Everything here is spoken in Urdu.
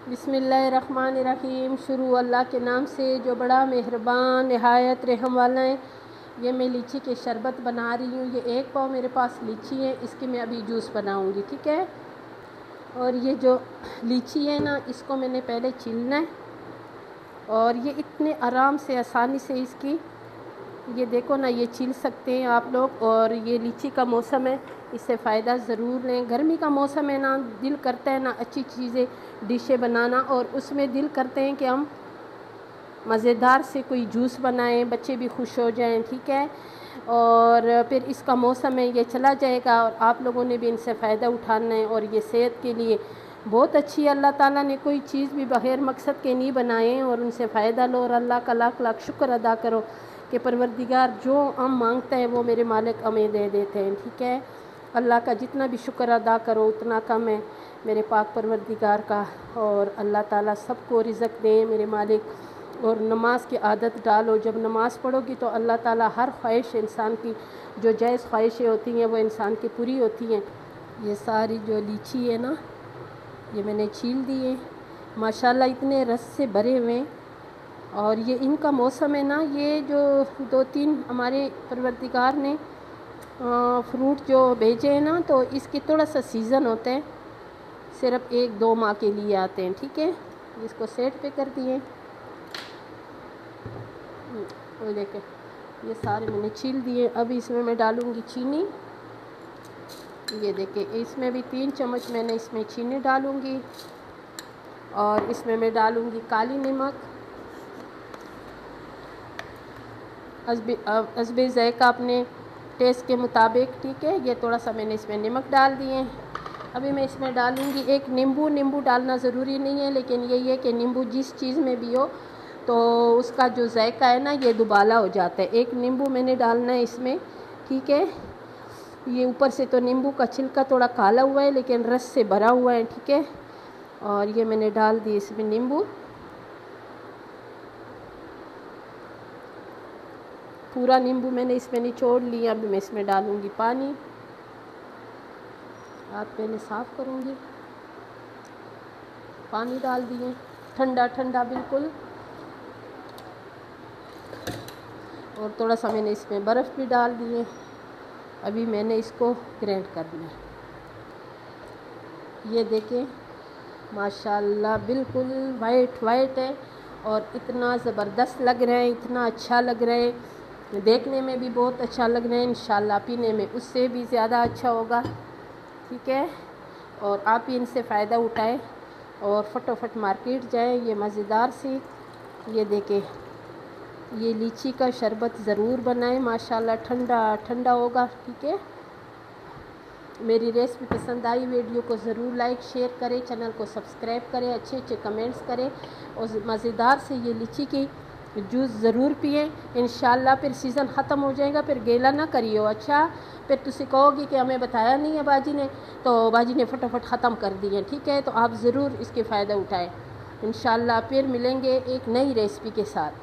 بسم اللہ الرحمن الرحیم۔ شروع اللہ کے نام سے جو بڑا مہربان نہایت رحم والا ہے۔ یہ میں لیچی کے شربت بنا رہی ہوں۔ یہ 1 پاؤ میرے پاس لیچی ہے، اس کی میں ابھی جوس بناؤں گی، ٹھیک ہے۔ اور یہ جو لیچی ہے نا، اس کو میں نے پہلے چھیلنا ہے، اور یہ اتنے آرام سے آسانی سے اس کی یہ دیکھو نا، یہ چھیل سکتے ہیں آپ لوگ۔ اور یہ لیچی کا موسم ہے، اس سے فائدہ ضرور لیں۔ گرمی کا موسم ہے نا، دل کرتا ہے نا اچھی چیزیں ڈشیں بنانا، اور اس میں دل کرتے ہیں کہ ہم مزیدار سے کوئی جوس بنائیں، بچے بھی خوش ہو جائیں، ٹھیک ہے۔ اور پھر اس کا موسم ہے، یہ چلا جائے گا، اور آپ لوگوں نے بھی ان سے فائدہ اٹھانا ہے، اور یہ صحت کے لیے بہت اچھی ہے۔ اللہ تعالیٰ نے کوئی چیز بھی بغیر مقصد کے نہیں بنائے، اور ان سے فائدہ لو، اور اللہ کا لاکھ لاکھ شکر ادا کرو کہ پروردگار جو ہم مانگتا ہے وہ میرے مالک ہمیں دے دیتے ہیں، ٹھیک ہے۔ اللہ کا جتنا بھی شکر ادا کرو اتنا کم ہے میرے پاک پروردگار کا، اور اللہ تعالیٰ سب کو رزق دیں میرے مالک۔ اور نماز کی عادت ڈالو، جب نماز پڑھو گی تو اللہ تعالیٰ ہر خواہش انسان کی، جو جائز خواہشیں ہوتی ہیں وہ انسان کی پوری ہوتی ہیں۔ یہ ساری جو لیچی ہے نا، یہ میں نے چھیل دی ہے، ماشاءاللہ اتنے رس سے بھرے ہوئے ہیں۔ اور یہ ان کا موسم ہے نا، یہ جو 2-3 ہمارے پروردگار نے فروٹ جو بھیجے ہیں نا، تو اس کی تھوڑا سا سیزن ہوتا ہے، صرف 1-2 ماہ کے لیے آتے ہیں، ٹھیک ہے۔ اس کو سیٹ پہ کر دیے، وہ دیکھیں یہ سارے میں نے چھیل دیے۔ اب اس میں ڈالوں گی چینی، یہ دیکھیں اس میں بھی 3 چمچ میں نے اس میں چینی ڈالوں گی، اور اس میں ڈالوں گی کالی نمک، حسب ذائقہ اپنے ٹیسٹ کے مطابق، ٹھیک ہے۔ یہ تھوڑا سا میں نے اس میں نمک ڈال دیے۔ ابھی میں اس میں ڈالوں گی 1 نیمبو۔ نیمبو ڈالنا ضروری نہیں ہے، لیکن یہی ہے کہ نیمبو جس چیز میں بھی ہو تو اس کا جو ذائقہ ہے نا یہ دوبالا ہو جاتا ہے۔ 1 نیمبو میں نے ڈالنا ہے اس میں، ٹھیک ہے۔ یہ اوپر سے تو نیمبو کا چھلکا تھوڑا کالا ہوا ہے، لیکن رس سے بھرا ہوا ہے، ٹھیک ہے۔ اور یہ میں نے ڈال دی اس میں نیمبو، پورا نیمبو میں نے اس میں نچوڑ لیا۔ اب میں اس میں ڈالوں گی پانی، ہاتھ پہلے صاف کروں گی۔ پانی ڈال دیے، ٹھنڈا ٹھنڈا بالکل، اور تھوڑا سا میں نے اس میں برف بھی ڈال دیے۔ ابھی میں نے اس کو گرینڈ کرنا ہے۔ یہ دیکھیں ماشاءاللہ بالکل وائٹ وائٹ ہے، اور اتنا زبردست لگ رہا ہے، اتنا اچھا لگ رہا ہے، دیکھنے میں بھی بہت اچھا لگ رہا ہے، انشاءاللہ پینے میں اس سے بھی زیادہ اچھا ہوگا، ٹھیک ہے۔ اور آپ بھی ان سے فائدہ اٹھائیں، اور فٹافٹ مارکیٹ جائیں، یہ مزیدار سی یہ دیکھیں یہ لیچی کا شربت ضرور بنائیں، ماشاءاللہ ٹھنڈا ٹھنڈا ہوگا، ٹھیک ہے۔ میری ریسپی پسند آئی، ویڈیو کو ضرور لائک شیئر کریں، چینل کو سبسکرائب کریں، اچھے اچھے کمنٹس کریں، اور مزیدار سے یہ لیچی کی جوس ضرور پئیں انشاءاللہ۔ پھر سیزن ختم ہو جائے گا، پھر گیلا نہ کریو، اچھا پھر تسی کہو گی کہ ہمیں بتایا نہیں ہے باجی نے، تو باجی نے فٹافٹ ختم کر دی ہے، ٹھیک ہے۔ تو آپ ضرور اس کے فائدہ اٹھائیں انشاءاللہ۔ پھر ملیں گے ایک نئی ریسپی کے ساتھ۔